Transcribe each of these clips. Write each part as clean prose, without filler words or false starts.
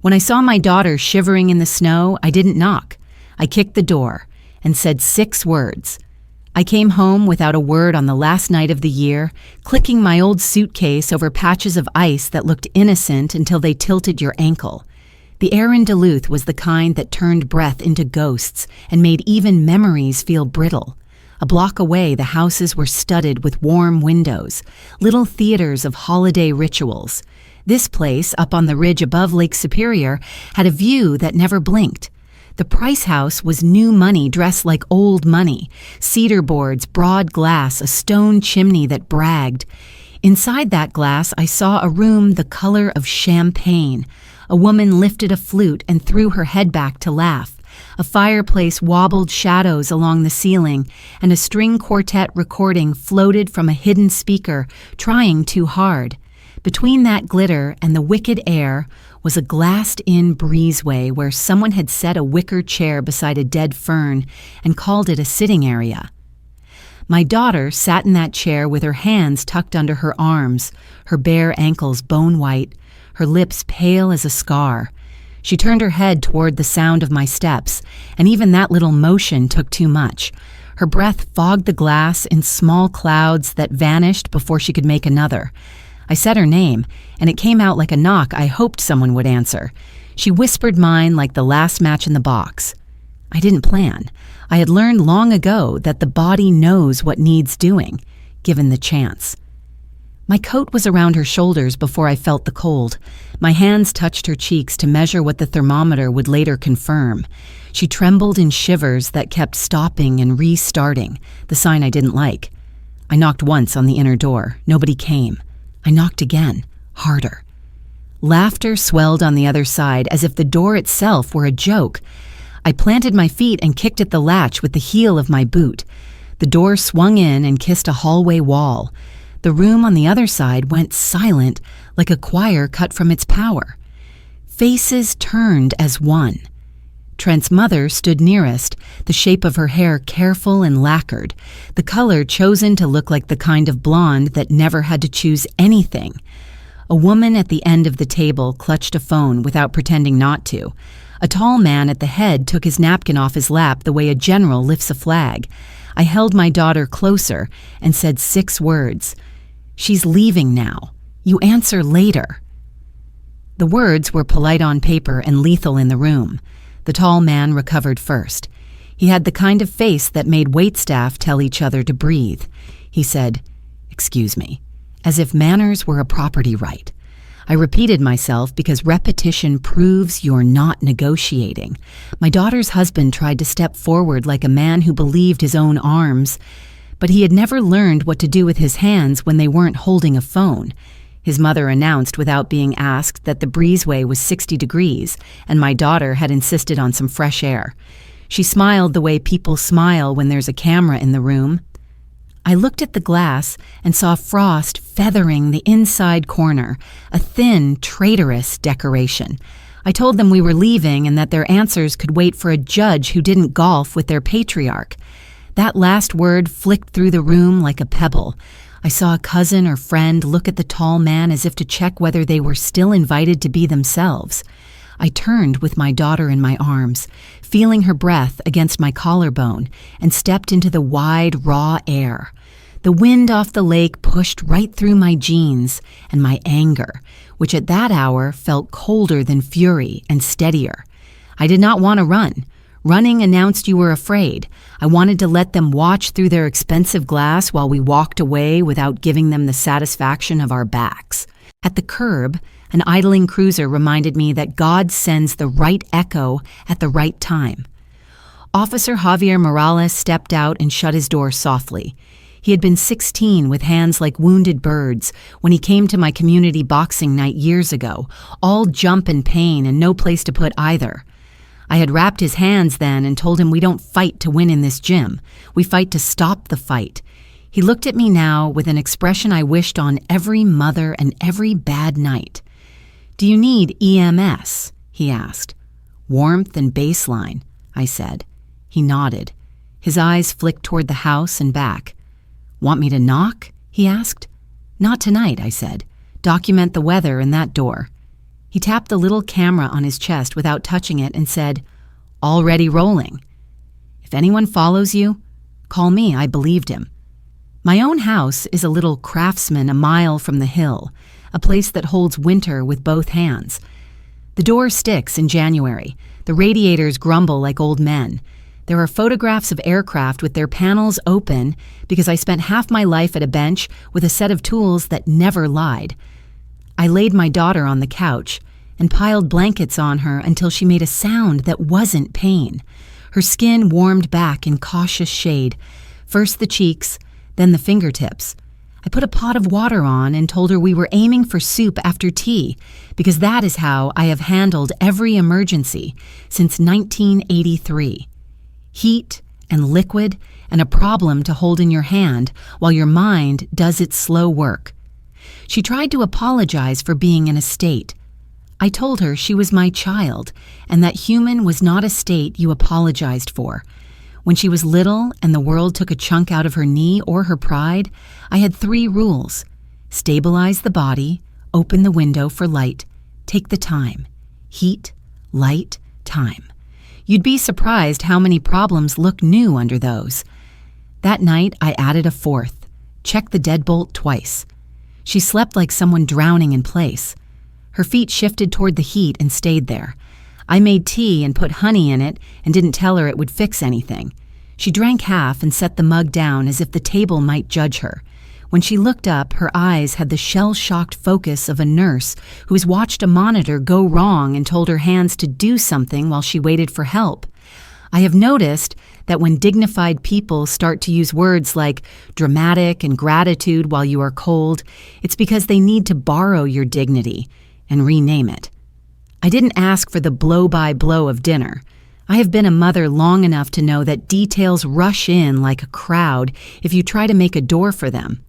When I saw my daughter shivering in the snow, I didn't knock. I kicked the door and said 6 words. I came home without a word on the last night of the year, clicking my old suitcase over patches of ice that looked innocent until they tilted your ankle. The air in Duluth was the kind that turned breath into ghosts and made even memories feel brittle. A block away, the houses were studded with warm windows, little theaters of holiday rituals. This place, up on the ridge above Lake Superior, had a view that never blinked. The Price House was new money dressed like old money, cedar boards, broad glass, a stone chimney that bragged. Inside that glass, I saw a room the color of champagne. A woman lifted a flute and threw her head back to laugh. A fireplace wobbled shadows along the ceiling, and a string quartet recording floated from a hidden speaker, trying too hard. Between that glitter and the wicked air was a glassed-in breezeway where someone had set a wicker chair beside a dead fern and called it a sitting area. My daughter sat in that chair with her hands tucked under her arms, her bare ankles bone-white, her lips pale as a scar. She turned her head toward the sound of my steps, and even that little motion took too much. Her breath fogged the glass in small clouds that vanished before she could make another. I said her name, and it came out like a knock I hoped someone would answer. She whispered mine like the last match in the box. I didn't plan. I had learned long ago that the body knows what needs doing, given the chance. My coat was around her shoulders before I felt the cold. My hands touched her cheeks to measure what the thermometer would later confirm. She trembled in shivers that kept stopping and restarting, the sign I didn't like. I knocked once on the inner door. Nobody came. I knocked again, harder. Laughter swelled on the other side as if the door itself were a joke. I planted my feet and kicked at the latch with the heel of my boot. The door swung in and kissed a hallway wall. The room on the other side went silent, like a choir cut from its power. Faces turned as one. Trent's mother stood nearest, the shape of her hair careful and lacquered, the color chosen to look like the kind of blonde that never had to choose anything. A woman at the end of the table clutched a phone without pretending not to. A tall man at the head took his napkin off his lap the way a general lifts a flag. I held my daughter closer and said 6 words. "She's leaving now. You answer later." The words were polite on paper and lethal in the room. The tall man recovered first. He had the kind of face that made waitstaff tell each other to breathe. He said, "Excuse me," as if manners were a property right. I repeated myself because repetition proves you're not negotiating. My daughter's husband tried to step forward like a man who believed his own arms, but he had never learned what to do with his hands when they weren't holding a phone. His mother announced without being asked that the breezeway was 60 degrees, and my daughter had insisted on some fresh air. She smiled the way people smile when there's a camera in the room. I looked at the glass and saw frost feathering the inside corner, a thin, traitorous decoration. I told them we were leaving and that their answers could wait for a judge who didn't golf with their patriarch. That last word flicked through the room like a pebble. I saw a cousin or friend look at the tall man as if to check whether they were still invited to be themselves. I turned with my daughter in my arms, feeling her breath against my collarbone, and stepped into the wide, raw air. The wind off the lake pushed right through my jeans and my anger, which at that hour felt colder than fury and steadier. I did not want to run. Running announced you were afraid. I wanted to let them watch through their expensive glass while we walked away without giving them the satisfaction of our backs. At the curb, an idling cruiser reminded me that God sends the right echo at the right time. Officer Javier Morales stepped out and shut his door softly. He had been 16 with hands like wounded birds when he came to my community boxing night years ago, all jump and pain and no place to put either. I had wrapped his hands then and told him we don't fight to win in this gym. We fight to stop the fight. He looked at me now with an expression I wished on every mother and every bad night. "Do you need EMS?" he asked. "Warmth and baseline," I said. He nodded. His eyes flicked toward the house and back. "Want me to knock?" he asked. "Not tonight," I said. "Document the weather in that door." He tapped the little camera on his chest without touching it and said, "Already rolling. If anyone follows you, call me." I believed him. My own house is a little craftsman a mile from the hill, a place that holds winter with both hands. The door sticks in January. The radiators grumble like old men. There are photographs of aircraft with their panels open because I spent half my life at a bench with a set of tools that never lied. I laid my daughter on the couch and piled blankets on her until she made a sound that wasn't pain. Her skin warmed back in cautious shade, first the cheeks, then the fingertips. I put a pot of water on and told her we were aiming for soup after tea because that is how I have handled every emergency since 1983. Heat and liquid and a problem to hold in your hand while your mind does its slow work. She tried to apologize for being in a state. I told her she was my child and that human was not a state you apologized for. When she was little and the world took a chunk out of her knee or her pride, I had 3 rules. Stabilize the body, open the window for light, take the time. Heat, light, time. You'd be surprised how many problems look new under those. That night, I added a 4th. Check the deadbolt twice. She slept like someone drowning in place. Her feet shifted toward the heat and stayed there. I made tea and put honey in it and didn't tell her it would fix anything. She drank half and set the mug down as if the table might judge her. When she looked up, her eyes had the shell-shocked focus of a nurse who has watched a monitor go wrong and told her hands to do something while she waited for help. I have noticed that when dignified people start to use words like dramatic and gratitude while you are cold, it's because they need to borrow your dignity and rename it. I didn't ask for the blow-by-blow of dinner. I have been a mother long enough to know that details rush in like a crowd if you try to make a door for them.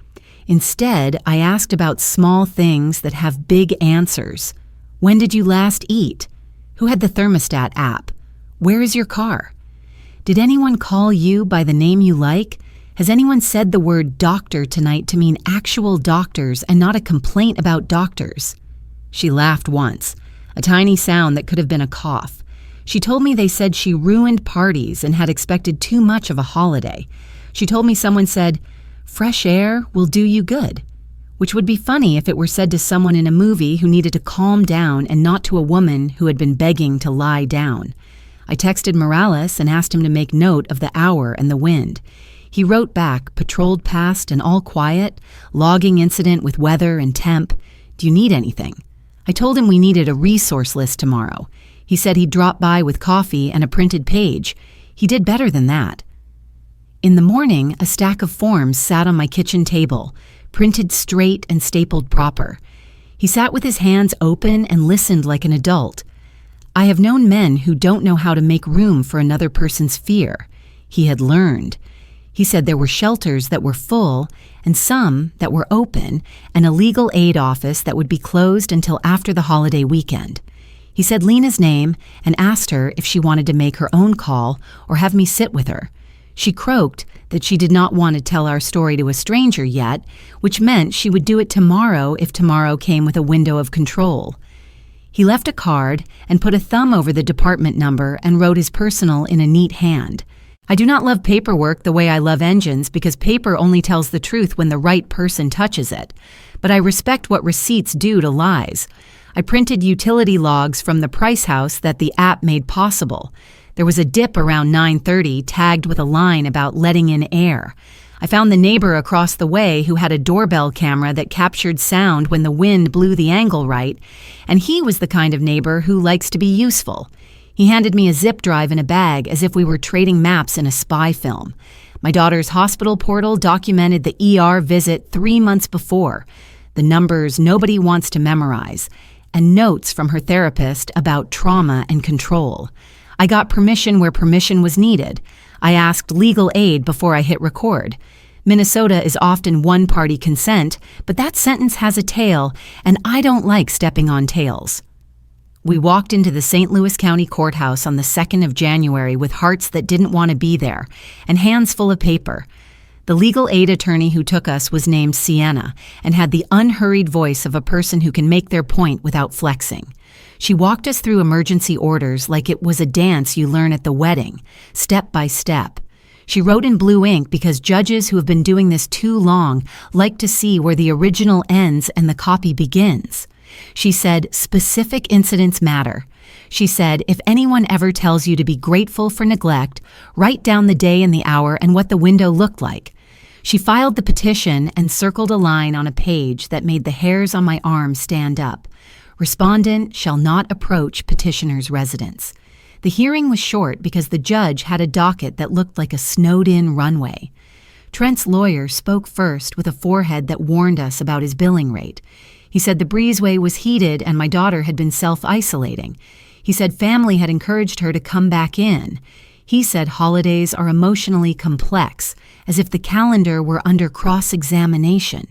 Instead, I asked about small things that have big answers. When did you last eat? Who had the thermostat app? Where is your car? Did anyone call you by the name you like? Has anyone said the word doctor tonight to mean actual doctors and not a complaint about doctors? She laughed once, a tiny sound that could have been a cough. She told me they said she ruined parties and had expected too much of a holiday. She told me someone said, "Fresh air will do you good," which would be funny if it were said to someone in a movie who needed to calm down and not to a woman who had been begging to lie down. I texted Morales and asked him to make note of the hour and the wind. He wrote back, patrolled past and all quiet, logging incident with weather and temp. Do you need anything? I told him we needed a resource list tomorrow. He said he'd drop by with coffee and a printed page. He did better than that. In the morning, a stack of forms sat on my kitchen table, printed straight and stapled proper. He sat with his hands open and listened like an adult. I have known men who don't know how to make room for another person's fear. He had learned. He said there were shelters that were full and some that were open and a legal aid office that would be closed until after the holiday weekend. He said Lena's name and asked her if she wanted to make her own call or have me sit with her. She croaked that she did not want to tell our story to a stranger yet, which meant she would do it tomorrow if tomorrow came with a window of control. He left a card and put a thumb over the department number and wrote his personal in a neat hand. I do not love paperwork the way I love engines because paper only tells the truth when the right person touches it. But I respect what receipts do to lies. I printed utility logs from the Price House that the app made possible. There was a dip around 9:30 tagged with a line about letting in air. I found the neighbor across the way who had a doorbell camera that captured sound when the wind blew the angle right, and he was the kind of neighbor who likes to be useful. He handed me a zip drive in a bag as if we were trading maps in a spy film. My daughter's hospital portal documented the ER visit 3 months before, the numbers nobody wants to memorize, and notes from her therapist about trauma and control. I got permission where permission was needed. I asked legal aid before I hit record. Minnesota is often one-party consent, but that sentence has a tail, and I don't like stepping on tails. We walked into the St. Louis County Courthouse on the 2nd of January with hearts that didn't want to be there, and hands full of paper. The legal aid attorney who took us was named Sienna and had the unhurried voice of a person who can make their point without flexing. She walked us through emergency orders like it was a dance you learn at the wedding, step by step. She wrote in blue ink because judges who have been doing this too long like to see where the original ends and the copy begins. She said, specific incidents matter. She said, if anyone ever tells you to be grateful for neglect, write down the day and the hour and what the window looked like. She filed the petition and circled a line on a page that made the hairs on my arm stand up. Respondent shall not approach petitioner's residence. The hearing was short because the judge had a docket that looked like a snowed-in runway. Trent's lawyer spoke first with a forehead that warned us about his billing rate. He said the breezeway was heated and my daughter had been self-isolating. He said family had encouraged her to come back in. He said holidays are emotionally complex, as if the calendar were under cross-examination.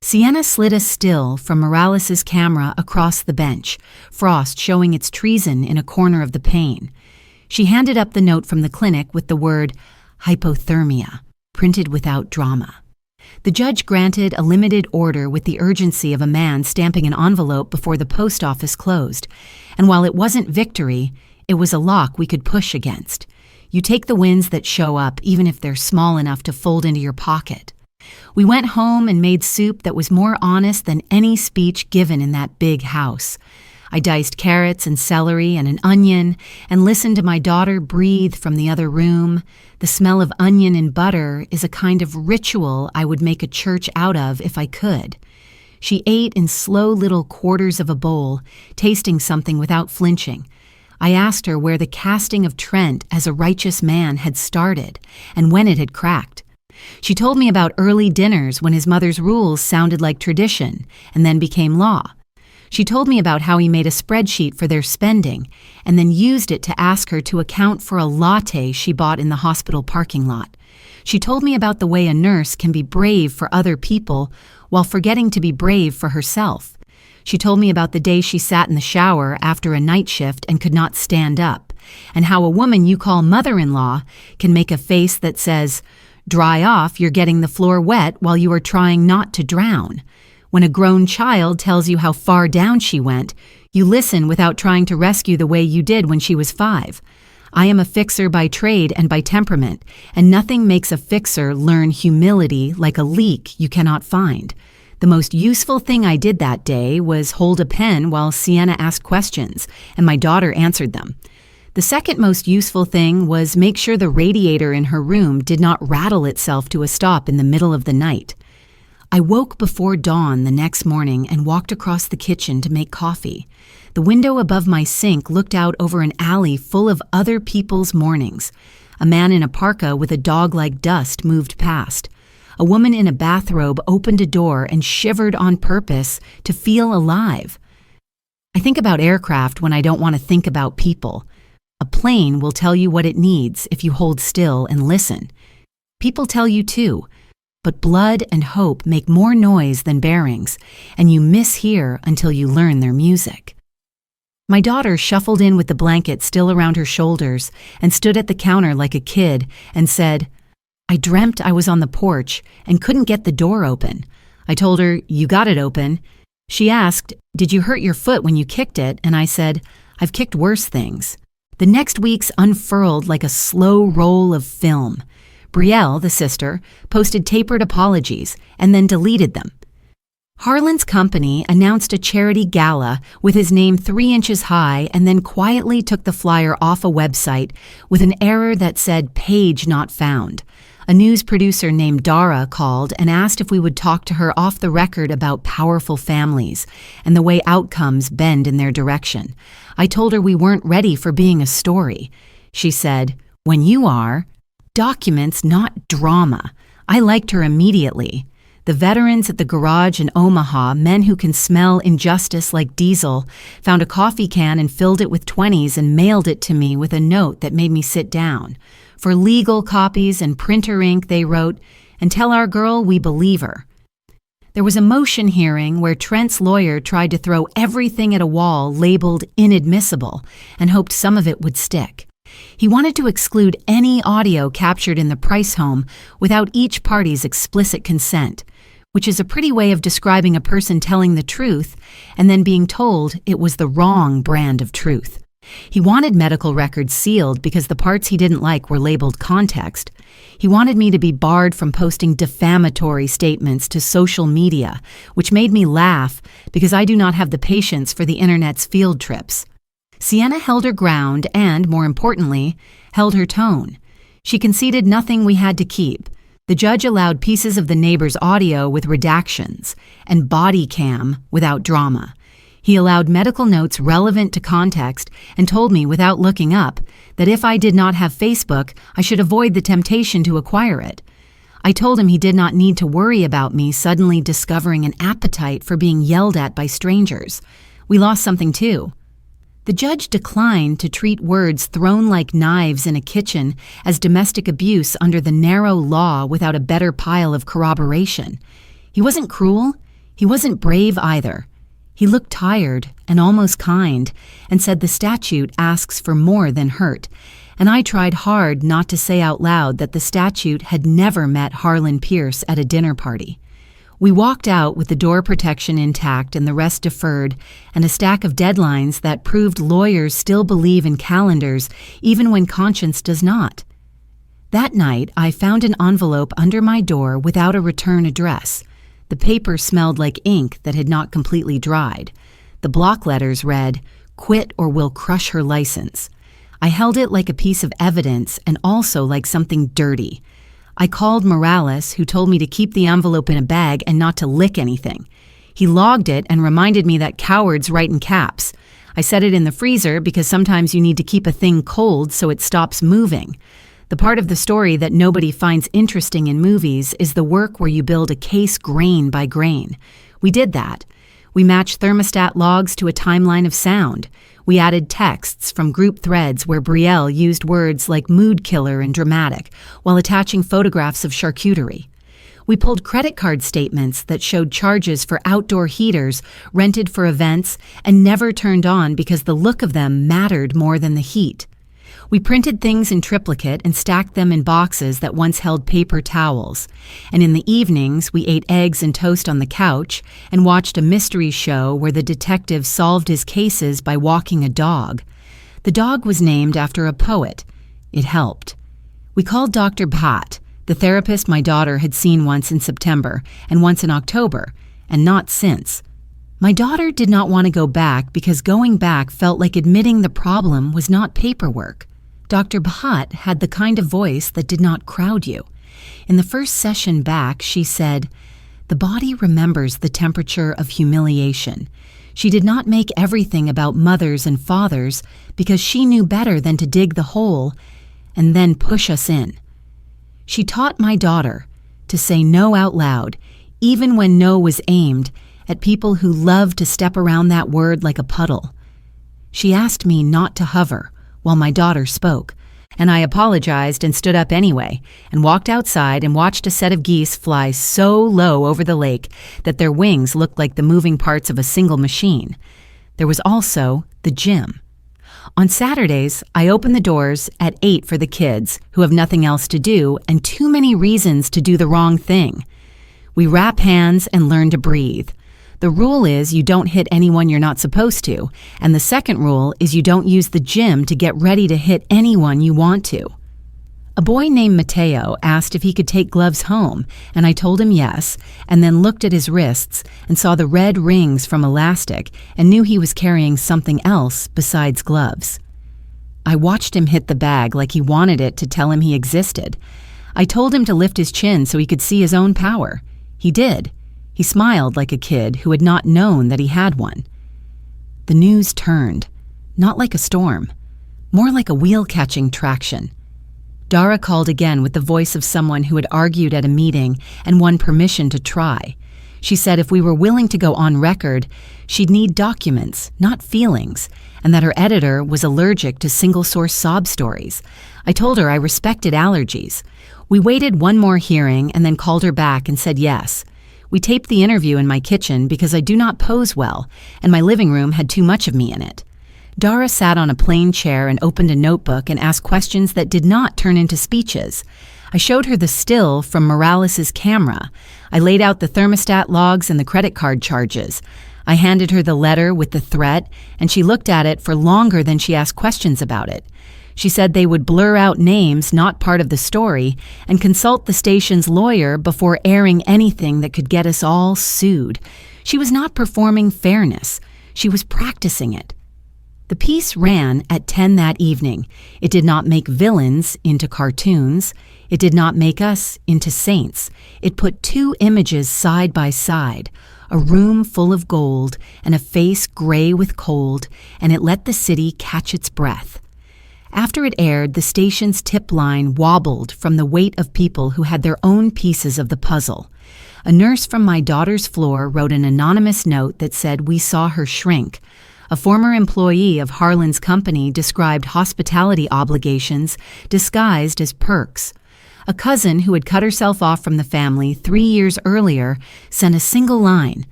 Sienna slid a still from Morales' camera across the bench, frost showing its treason in a corner of the pane. She handed up the note from the clinic with the word hypothermia, printed without drama. The judge granted a limited order with the urgency of a man stamping an envelope before the post office closed, and while it wasn't victory, it was a lock we could push against. You take the wins that show up even if they're small enough to fold into your pocket. We went home and made soup that was more honest than any speech given in that big house. I diced carrots and celery and an onion and listened to my daughter breathe from the other room. The smell of onion and butter is a kind of ritual I would make a church out of if I could. She ate in slow little quarters of a bowl, tasting something without flinching. I asked her where the casting of Trent as a righteous man had started and when it had cracked. She told me about early dinners when his mother's rules sounded like tradition and then became law. She told me about how he made a spreadsheet for their spending and then used it to ask her to account for a latte she bought in the hospital parking lot. She told me about the way a nurse can be brave for other people while forgetting to be brave for herself. She told me about the day she sat in the shower after a night shift and could not stand up, and how a woman you call mother-in-law can make a face that says, "Dry off, you're getting the floor wet while you are trying not to drown." When a grown child tells you how far down she went, you listen without trying to rescue the way you did when she was 5. I am a fixer by trade and by temperament, and nothing makes a fixer learn humility like a leak you cannot find. The most useful thing I did that day was hold a pen while Sienna asked questions, and my daughter answered them. The second most useful thing was make sure the radiator in her room did not rattle itself to a stop in the middle of the night. I woke before dawn the next morning and walked across the kitchen to make coffee. The window above my sink looked out over an alley full of other people's mornings. A man in a parka with a dog-like dust moved past. A woman in a bathrobe opened a door and shivered on purpose to feel alive. I think about aircraft when I don't want to think about people. A plane will tell you what it needs if you hold still and listen. People tell you too. But blood and hope make more noise than bearings, and you mishear until you learn their music. My daughter shuffled in with the blanket still around her shoulders and stood at the counter like a kid and said, "I dreamt I was on the porch and couldn't get the door open." I told her, "You got it open." She asked, "Did you hurt your foot when you kicked it?" And I said, "I've kicked worse things." The next weeks unfurled like a slow roll of film. Brielle, the sister, posted tapered apologies and then deleted them. Harlan's company announced a charity gala with his name 3 inches high and then quietly took the flyer off a website with an error that said page not found. A news producer named Dara called and asked if we would talk to her off the record about powerful families and the way outcomes bend in their direction. I told her we weren't ready for being a story. She said, "When you are, documents, not drama." I liked her immediately. The veterans at the garage in Omaha, men who can smell injustice like diesel, found a coffee can and filled it with 20s and mailed it to me with a note that made me sit down. For legal copies and printer ink, they wrote, "And tell our girl we believe her." There was a motion hearing where Trent's lawyer tried to throw everything at a wall labeled inadmissible and hoped some of it would stick. He wanted to exclude any audio captured in the Price home without each party's explicit consent. which is a pretty way of describing a person telling the truth and then being told it was the wrong brand of truth. He wanted medical records sealed because the parts he didn't like were labeled context. He wanted me to be barred from posting defamatory statements to social media, which made me laugh because I do not have the patience for the internet's field trips. Sienna held her ground and, more importantly, held her tone. She conceded nothing we had to keep. The judge allowed pieces of the neighbor's audio with redactions and body cam without drama. He allowed medical notes relevant to context and told me without looking up that if I did not have Facebook, I should avoid the temptation to acquire it. I told him he did not need to worry about me suddenly discovering an appetite for being yelled at by strangers. We lost something too. The judge declined to treat words thrown like knives in a kitchen as domestic abuse under the narrow law without a better pile of corroboration. He wasn't cruel. He wasn't brave either. He looked tired and almost kind and said the statute asks for more than hurt, and I tried hard not to say out loud that the statute had never met Harlan Pierce at a dinner party. We walked out with the door protection intact and the rest deferred, and a stack of deadlines that proved lawyers still believe in calendars even when conscience does not. That night, I found an envelope under my door without a return address. The paper smelled like ink that had not completely dried. The block letters read, "Quit or we'll crush her license." I held it like a piece of evidence and also like something dirty. I called Morales, who told me to keep the envelope in a bag and not to lick anything. He logged it and reminded me that cowards write in caps. I set it in the freezer because sometimes you need to keep a thing cold so it stops moving. The part of the story that nobody finds interesting in movies is the work where you build a case grain by grain. We did that. We matched thermostat logs to a timeline of sound. We added texts from group threads where Brielle used words like mood killer and dramatic, while attaching photographs of charcuterie. We pulled credit card statements that showed charges for outdoor heaters rented for events and never turned on because the look of them mattered more than the heat. We printed things in triplicate and stacked them in boxes that once held paper towels. And in the evenings, we ate eggs and toast on the couch and watched a mystery show where the detective solved his cases by walking a dog. The dog was named after a poet. It helped. We called Dr. Bhatt, the therapist my daughter had seen once in September and once in October, and not since. My daughter did not want to go back because going back felt like admitting the problem was not paperwork. Dr. Bhatt had the kind of voice that did not crowd you. In the first session back, she said, "The body remembers the temperature of humiliation." She did not make everything about mothers and fathers because she knew better than to dig the hole and then push us in. She taught my daughter to say no out loud, even when no was aimed at people who love to step around that word like a puddle. She asked me not to hover while my daughter spoke, and I apologized and stood up anyway and walked outside and watched a set of geese fly so low over the lake that their wings looked like the moving parts of a single machine. There was also the gym. On Saturdays, I open the doors at 8 for the kids who have nothing else to do and too many reasons to do the wrong thing. We wrap hands and learn to breathe. The rule is you don't hit anyone you're not supposed to, and the second rule is you don't use the gym to get ready to hit anyone you want to. A boy named Mateo asked if he could take gloves home, and I told him yes, and then looked at his wrists and saw the red rings from elastic and knew he was carrying something else besides gloves. I watched him hit the bag like he wanted it to tell him he existed. I told him to lift his chin so he could see his own power. He did. He smiled like a kid who had not known that he had one. The news turned, not like a storm, more like a wheel catching traction. Dara called again with the voice of someone who had argued at a meeting and won permission to try. She said if we were willing to go on record, she'd need documents, not feelings, and that her editor was allergic to single-source sob stories. I told her I respected allergies. We waited one more hearing and then called her back and said yes. We taped the interview in my kitchen because I do not pose well, and my living room had too much of me in it. Dara sat on a plain chair and opened a notebook and asked questions that did not turn into speeches. I showed her the still from Morales' camera. I laid out the thermostat logs and the credit card charges. I handed her the letter with the threat, and she looked at it for longer than she asked questions about it. She said they would blur out names not part of the story and consult the station's lawyer before airing anything that could get us all sued. She was not performing fairness. She was practicing it. The piece ran at 10 that evening. It did not make villains into cartoons. It did not make us into saints. It put two images side by side, a room full of gold and a face gray with cold, and it let the city catch its breath. After it aired, the station's tip line wobbled from the weight of people who had their own pieces of the puzzle. A nurse from my daughter's floor wrote an anonymous note that said we saw her shrink. A former employee of Harlan's company described hospitality obligations disguised as perks. A cousin who had cut herself off from the family 3 years earlier sent a single line.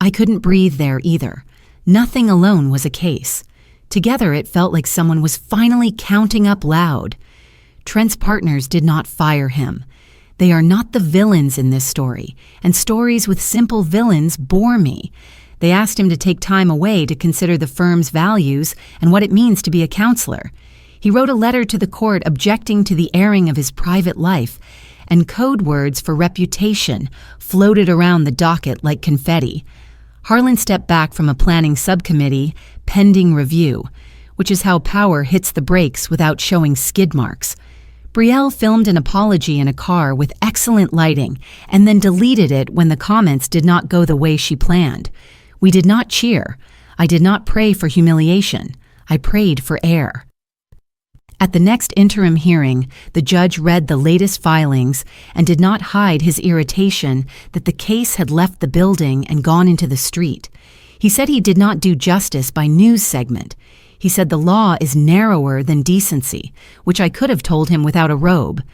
I couldn't breathe there either. Nothing alone was a case. Together it felt like someone was finally counting up loud. Trent's partners did not fire him. They are not the villains in this story, and stories with simple villains bore me. They asked him to take time away to consider the firm's values and what it means to be a counselor. He wrote a letter to the court objecting to the airing of his private life, and code words for reputation floated around the docket like confetti. Harlan stepped back from a planning subcommittee, pending review, which is how power hits the brakes without showing skid marks. Brielle filmed an apology in a car with excellent lighting and then deleted it when the comments did not go the way she planned. We did not cheer. I did not pray for humiliation. I prayed for air. At the next interim hearing, the judge read the latest filings and did not hide his irritation that the case had left the building and gone into the street. He said he did not do justice by news segment. He said the law is narrower than decency, which I could have told him without a robe.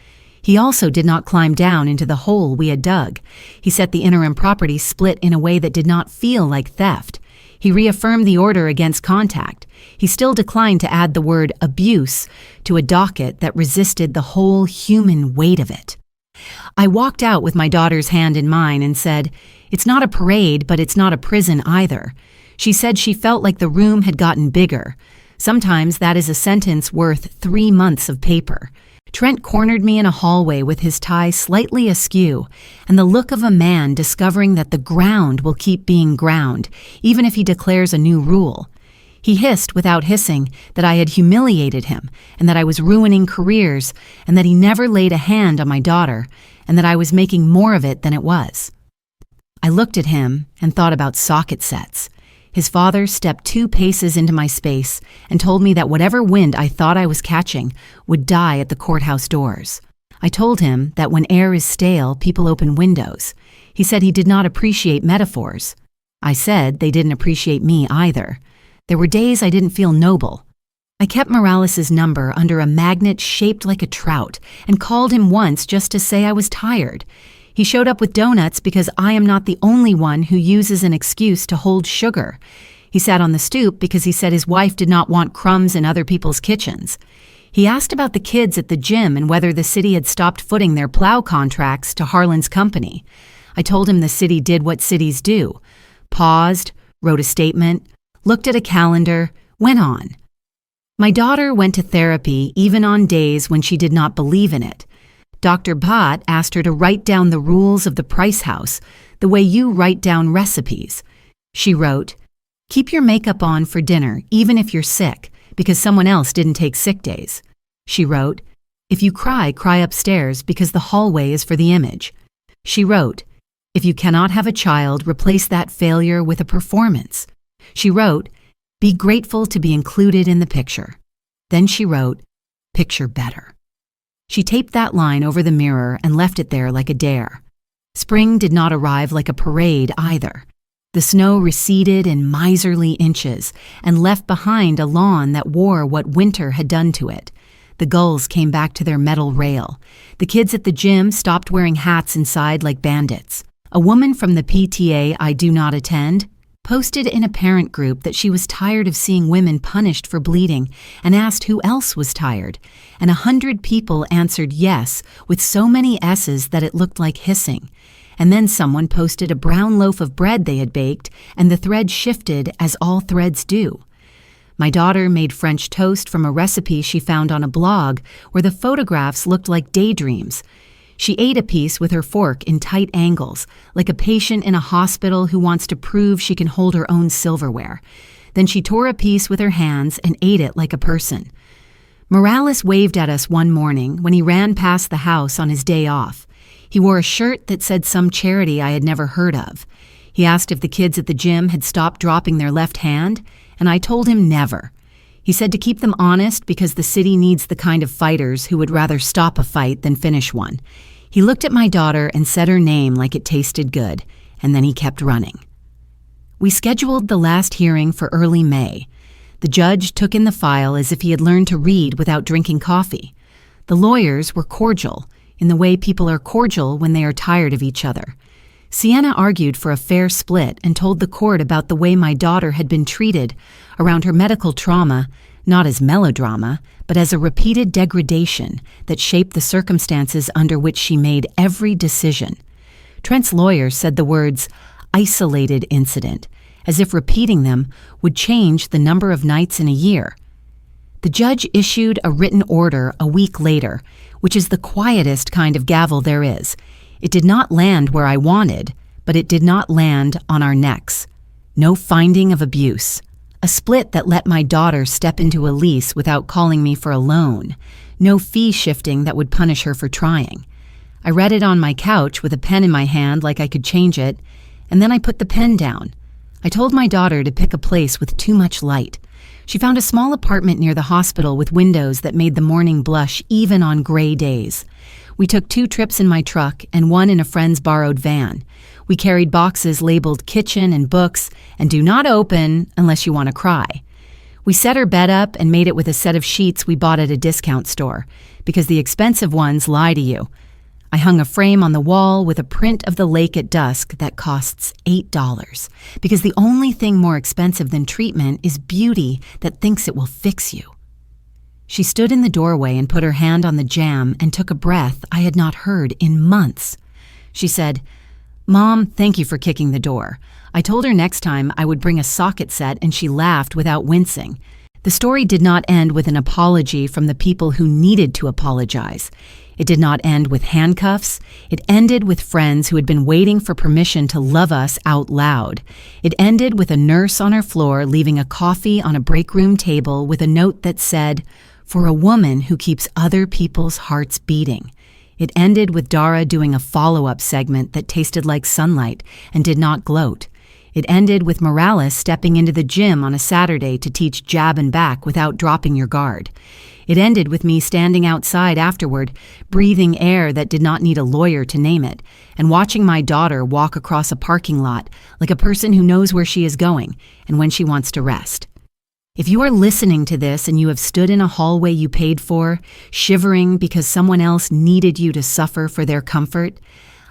He also did not climb down into the hole we had dug. He said the interim property split in a way that did not feel like theft. He reaffirmed the order against contact. He still declined to add the word abuse to a docket that resisted the whole human weight of it. I walked out with my daughter's hand in mine and said, "It's not a parade, but it's not a prison either." She said she felt like the room had gotten bigger. Sometimes that is a sentence worth 3 months of paper. Trent cornered me in a hallway with his tie slightly askew, and the look of a man discovering that the ground will keep being ground, even if he declares a new rule. He hissed without hissing that I had humiliated him, and that I was ruining careers, and that he never laid a hand on my daughter, and that I was making more of it than it was. I looked at him and thought about socket sets. His father stepped 2 paces into my space and told me that whatever wind I thought I was catching would die at the courthouse doors. I told him that when air is stale, people open windows. He said he did not appreciate metaphors. I said they didn't appreciate me either. There were days I didn't feel noble. I kept Morales' number under a magnet shaped like a trout and called him once just to say I was tired. He showed up with donuts because I am not the only one who uses an excuse to hold sugar. He sat on the stoop because he said his wife did not want crumbs in other people's kitchens. He asked about the kids at the gym and whether the city had stopped footing their plow contracts to Harlan's company. I told him the city did what cities do. Paused, wrote a statement, looked at a calendar, went on. My daughter went to therapy even on days when she did not believe in it. Dr. Bhatt asked her to write down the rules of the Price House, the way you write down recipes. She wrote, "Keep your makeup on for dinner, even if you're sick, because someone else didn't take sick days." She wrote, "If you cry, cry upstairs, because the hallway is for the image." She wrote, "If you cannot have a child, replace that failure with a performance." She wrote, "Be grateful to be included in the picture." Then she wrote, "Picture better." She taped that line over the mirror and left it there like a dare. Spring did not arrive like a parade either. The snow receded in miserly inches and left behind a lawn that wore what winter had done to it. The gulls came back to their metal rail. The kids at the gym stopped wearing hats inside like bandits. A woman from the PTA I do not attend posted in a parent group that she was tired of seeing women punished for bleeding and asked who else was tired, and 100 people answered yes with so many S's that it looked like hissing. And then someone posted a brown loaf of bread they had baked, and the thread shifted as all threads do. My daughter made French toast from a recipe she found on a blog where the photographs looked like daydreams. She ate a piece with her fork in tight angles, like a patient in a hospital who wants to prove she can hold her own silverware. Then she tore a piece with her hands and ate it like a person. Morales waved at us one morning when he ran past the house on his day off. He wore a shirt that said some charity I had never heard of. He asked if the kids at the gym had stopped dropping their left hand, and I told him never. He said to keep them honest because the city needs the kind of fighters who would rather stop a fight than finish one. He looked at my daughter and said her name like it tasted good, and then he kept running. We scheduled the last hearing for early May. The judge took in the file as if he had learned to read without drinking coffee. The lawyers were cordial, in the way people are cordial when they are tired of each other. Sienna argued for a fair split and told the court about the way my daughter had been treated around her medical trauma, not as melodrama, but as a repeated degradation that shaped the circumstances under which she made every decision. Trent's lawyer said the words, "isolated incident," as if repeating them would change the number of nights in a year. The judge issued a written order a week later, which is the quietest kind of gavel there is. It did not land where I wanted, but it did not land on our necks. No finding of abuse. A split that let my daughter step into a lease without calling me for a loan. No fee shifting that would punish her for trying. I read it on my couch with a pen in my hand like I could change it, and then I put the pen down. I told my daughter to pick a place with too much light. She found a small apartment near the hospital with windows that made the morning blush even on gray days. We took 2 trips in my truck and 1 in a friend's borrowed van. We carried boxes labeled kitchen and books and do not open unless you want to cry. We set her bed up and made it with a set of sheets we bought at a discount store, because the expensive ones lie to you. I hung a frame on the wall with a print of the lake at dusk that costs $8, because the only thing more expensive than treatment is beauty that thinks it will fix you. She stood in the doorway and put her hand on the jamb and took a breath I had not heard in months. She said, "Mom, thank you for kicking the door. I told her next time I would bring a socket set and she laughed without wincing." The story did not end with an apology from the people who needed to apologize. It did not end with handcuffs. It ended with friends who had been waiting for permission to love us out loud. It ended with a nurse on our floor leaving a coffee on a break room table with a note that said, "For a woman who keeps other people's hearts beating." It ended with Dara doing a follow-up segment that tasted like sunlight and did not gloat. It ended with Morales stepping into the gym on a Saturday to teach jab and back without dropping your guard. It ended with me standing outside afterward, breathing air that did not need a lawyer to name it, and watching my daughter walk across a parking lot like a person who knows where she is going and when she wants to rest. If you are listening to this and you have stood in a hallway you paid for, shivering because someone else needed you to suffer for their comfort,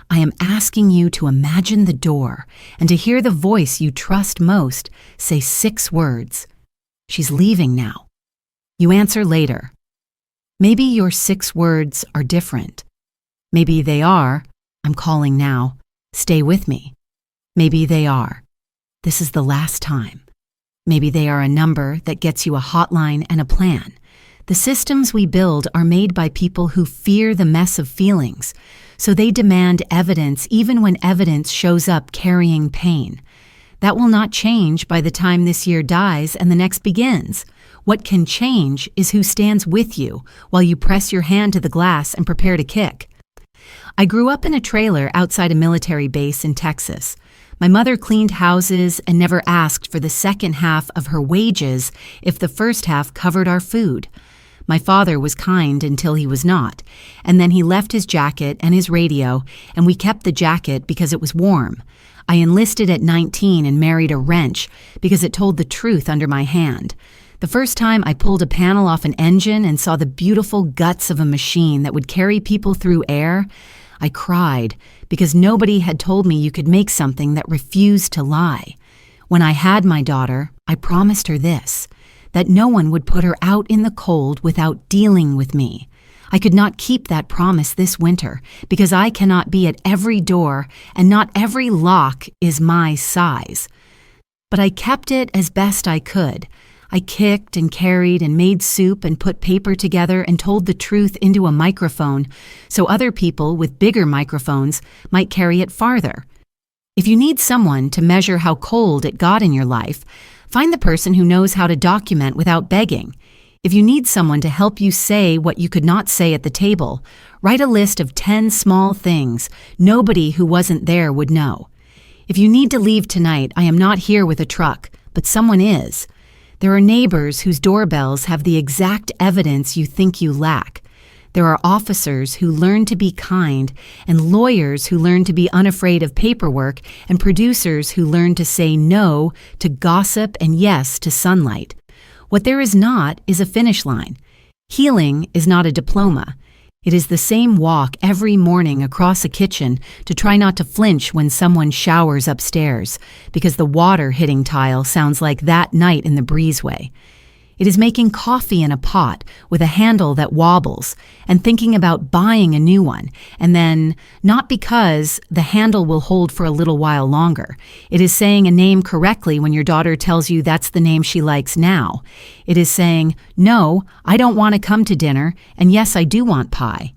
I am asking you to imagine the door and to hear the voice you trust most say 6 words. "She's leaving now." You answer later. Maybe your 6 words are different. Maybe they are, "I'm calling now. Stay with me." Maybe they are, "This is the last time." Maybe they are a number that gets you a hotline and a plan. The systems we build are made by people who fear the mess of feelings, so they demand evidence even when evidence shows up carrying pain. That will not change by the time this year dies and the next begins. What can change is who stands with you while you press your hand to the glass and prepare to kick. I grew up in a trailer outside a military base in Texas. My mother cleaned houses and never asked for the second half of her wages if the first half covered our food. My father was kind until he was not, and then he left his jacket and his radio, and we kept the jacket because it was warm. I enlisted at 19 and married a wrench because it told the truth under my hand. The first time I pulled a panel off an engine and saw the beautiful guts of a machine that would carry people through air, I cried because nobody had told me you could make something that refused to lie. When I had my daughter, I promised her this, that no one would put her out in the cold without dealing with me. I could not keep that promise this winter because I cannot be at every door and not every lock is my size. But I kept it as best I could. I kicked and carried and made soup and put paper together and told the truth into a microphone so other people with bigger microphones might carry it farther. If you need someone to measure how cold it got in your life, find the person who knows how to document without begging. If you need someone to help you say what you could not say at the table, write a list of 10 small things nobody who wasn't there would know. If you need to leave tonight, I am not here with a truck, but someone is. There are neighbors whose doorbells have the exact evidence you think you lack. There are officers who learn to be kind, and lawyers who learn to be unafraid of paperwork, and producers who learn to say no to gossip and yes to sunlight. What there is not is a finish line. Healing is not a diploma. It is the same walk every morning across a kitchen to try not to flinch when someone showers upstairs, because the water hitting tile sounds like that night in the breezeway. It is making coffee in a pot with a handle that wobbles and thinking about buying a new one, and then, not because the handle will hold for a little while longer. It is saying a name correctly when your daughter tells you that's the name she likes now. It is saying, no, I don't want to come to dinner, and yes, I do want pie.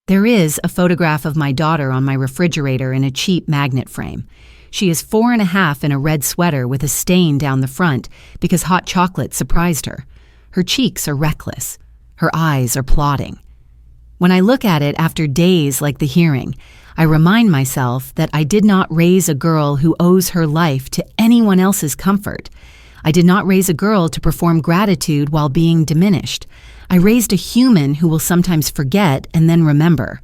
There is a photograph of my daughter on my refrigerator in a cheap magnet frame. She is 4.5 in a red sweater with a stain down the front because hot chocolate surprised her. Her cheeks are reckless. Her eyes are plotting. When I look at it after days like the hearing, I remind myself that I did not raise a girl who owes her life to anyone else's comfort. I did not raise a girl to perform gratitude while being diminished. I raised a human who will sometimes forget and then remember.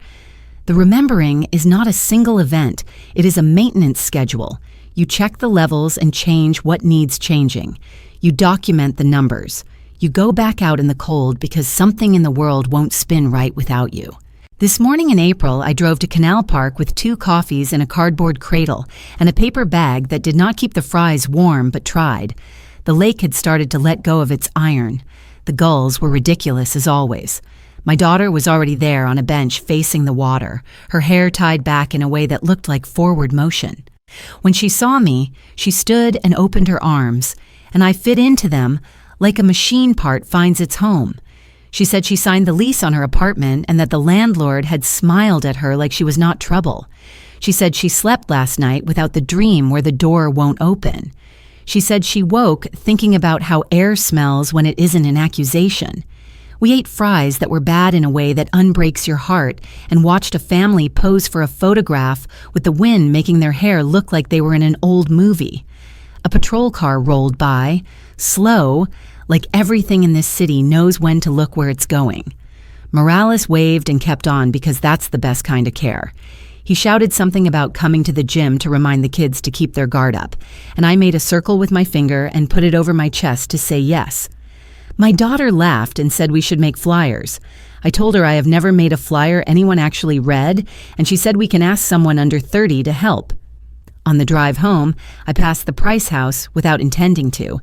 The remembering is not a single event. It is a maintenance schedule. You check the levels and change what needs changing. You document the numbers. You go back out in the cold because something in the world won't spin right without you. This morning in April, I drove to Canal Park with 2 coffees in a cardboard cradle and a paper bag that did not keep the fries warm but tried. The lake had started to let go of its iron. The gulls were ridiculous as always. My daughter was already there on a bench facing the water, her hair tied back in a way that looked like forward motion. When she saw me, she stood and opened her arms, and I fit into them like a machine part finds its home. She said she signed the lease on her apartment and that the landlord had smiled at her like she was not trouble. She said she slept last night without the dream where the door won't open. She said she woke thinking about how air smells when it isn't an accusation. We ate fries that were bad in a way that unbreaks your heart and watched a family pose for a photograph with the wind making their hair look like they were in an old movie. A patrol car rolled by, slow, like everything in this city knows when to look where it's going. Morales waved and kept on because that's the best kind of care. He shouted something about coming to the gym to remind the kids to keep their guard up, and I made a circle with my finger and put it over my chest to say yes. My daughter laughed and said we should make flyers. I told her I have never made a flyer anyone actually read, and she said we can ask someone under 30 to help. On the drive home, I passed the Price House without intending to.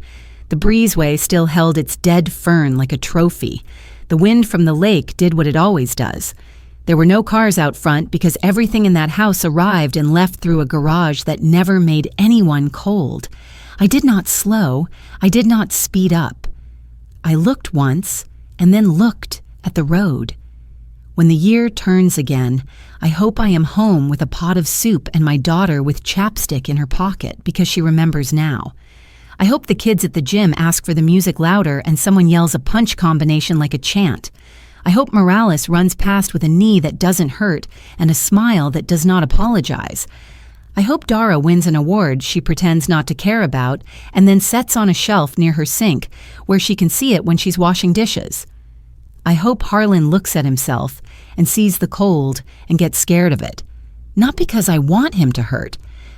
The breezeway still held its dead fern like a trophy. The wind from the lake did what it always does. There were no cars out front because everything in that house arrived and left through a garage that never made anyone cold. I did not slow. I did not speed up. I looked once and then looked at the road. When the year turns again, I hope I am home with a pot of soup and my daughter with chapstick in her pocket because she remembers now. I hope the kids at the gym ask for the music louder and someone yells a punch combination like a chant. I hope Morales runs past with a knee that doesn't hurt and a smile that does not apologize. I hope Dara wins an award she pretends not to care about and then sets on a shelf near her sink where she can see it when she's washing dishes. I hope Harlan looks at himself and sees the cold and gets scared of it. Not because I want him to hurt,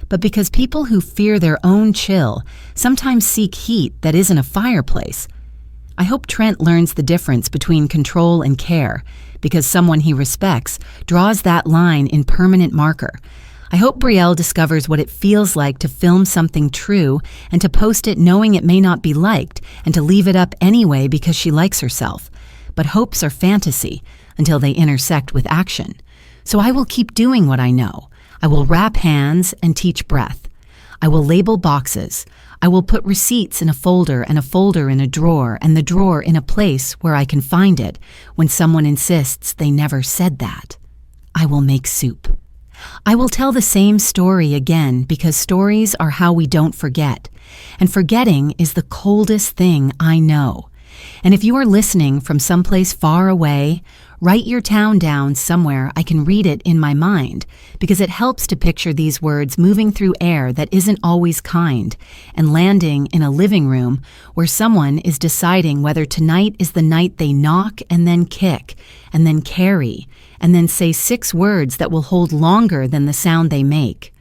but because people who fear their own chill sometimes seek heat that isn't a fireplace. I hope Trent learns the difference between control and care, because someone he respects draws that line in permanent marker. I hope Brielle discovers what it feels like to film something true and to post it knowing it may not be liked and to leave it up anyway because she likes herself. But hopes are fantasy until they intersect with action. So I will keep doing what I know. I will wrap hands and teach breath. I will label boxes. I will put receipts in a folder and a folder in a drawer and the drawer in a place where I can find it when someone insists they never said that. I will make soup. I will tell the same story again because stories are how we don't forget. And forgetting is the coldest thing I know. And if you are listening from someplace far away, write your town down somewhere I can read it in my mind, because it helps to picture these words moving through air that isn't always kind and landing in a living room where someone is deciding whether tonight is the night they knock and then kick and then carry and then say 6 words that will hold longer than the sound they make.